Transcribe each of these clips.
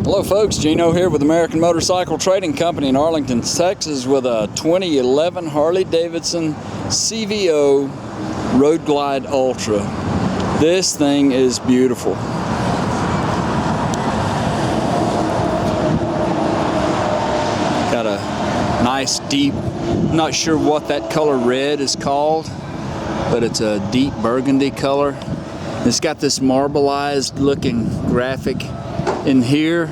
Hello folks, Gino here with American Motorcycle Trading Company in Arlington, Texas with a 2011 Harley Davidson CVO Road Glide Ultra. This thing is beautiful. Got a nice deep, not sure what that color red is called, but it's a deep burgundy color. It's got this marbleized looking graphic in here,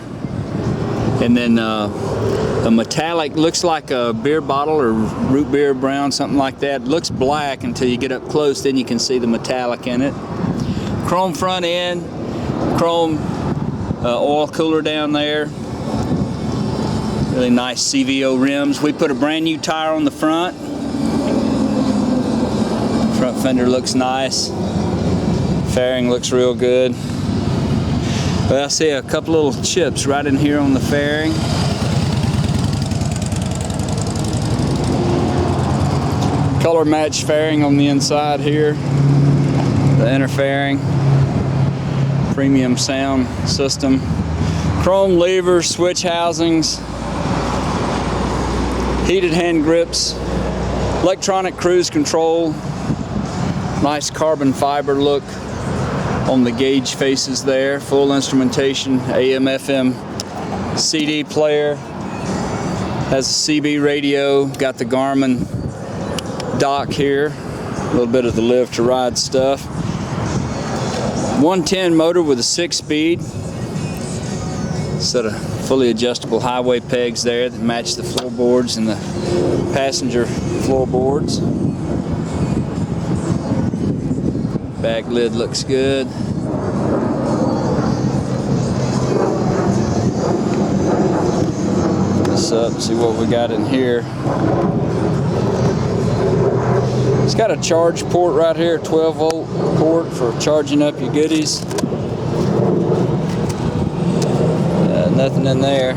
and then a metallic, looks like a beer bottle or root beer brown, something like that. It looks black until you get up close, then you can see the metallic in it. Chrome front end, chrome oil cooler down there. Really nice CVO rims. We put a brand new tire on the front. Front fender looks nice. Fairing looks real good. But I see a couple little chips right in here on the fairing. Color match fairing on the inside here. The inner fairing. Premium sound system. Chrome levers, switch housings. Heated hand grips. Electronic cruise control. Nice carbon fiber look on the gauge faces there. Full instrumentation, AM, FM, CD player. Has a CB radio. Got the Garmin dock here. A little bit of the live to ride stuff. 110 motor with a 6-speed. Set of fully adjustable highway pegs there that match the floorboards and the passenger floorboards. Back lid looks good. This up, see what we got in here. It's got a charge port right here, 12-volt port for charging up your goodies. Nothing in there,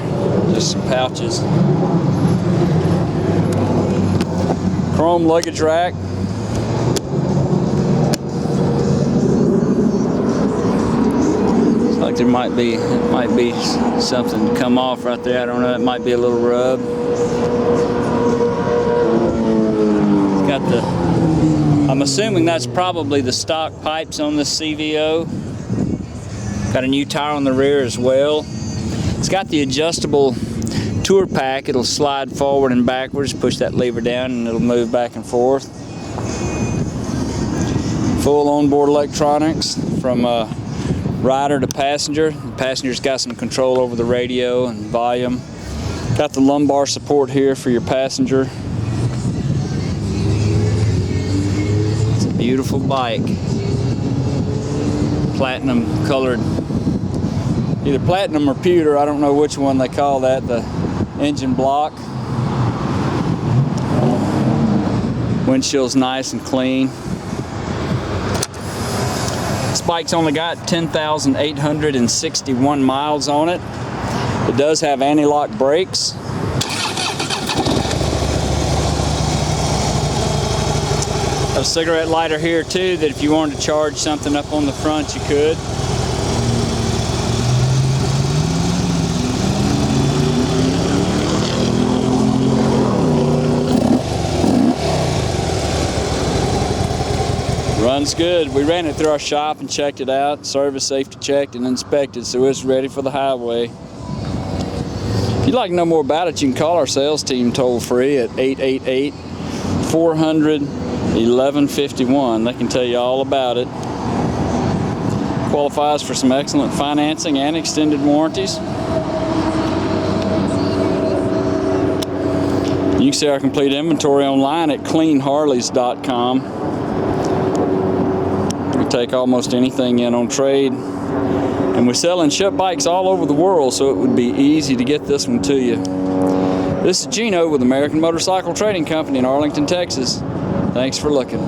just some pouches. Chrome luggage rack. Like there might be something to come off right there. I don't know. It might be a little rub. Got the. I'm assuming that's probably the stock pipes on this CVO. Got a new tire on the rear as well. It's got the adjustable tour pack. It'll slide forward and backwards. Push that lever down and it'll move back and forth. Full onboard electronics from rider to passenger. The passenger's got some control over the radio and volume. Got the lumbar support here for your passenger. It's a beautiful bike. Platinum colored, either platinum or pewter, I don't know which one they call that, the engine block. Windshield's nice and clean. This bike's only got 10,861 miles on it. It does have anti-lock brakes. A cigarette lighter here too, that if you wanted to charge something up on the front, you could. Runs good. We ran it through our shop and checked it out. Service safety checked and inspected, so it's ready for the highway. If you'd like to know more about it, you can call our sales team toll free at 888-400-1151. They can tell you all about it. Qualifies for some excellent financing and extended warranties. You can see our complete inventory online at cleanharleys.com. Take almost anything in on trade, and we sell and ship bikes all over the world, so it would be easy to get this one to you. This is Gino with American Motorcycle Trading Company in Arlington, Texas. Thanks for looking.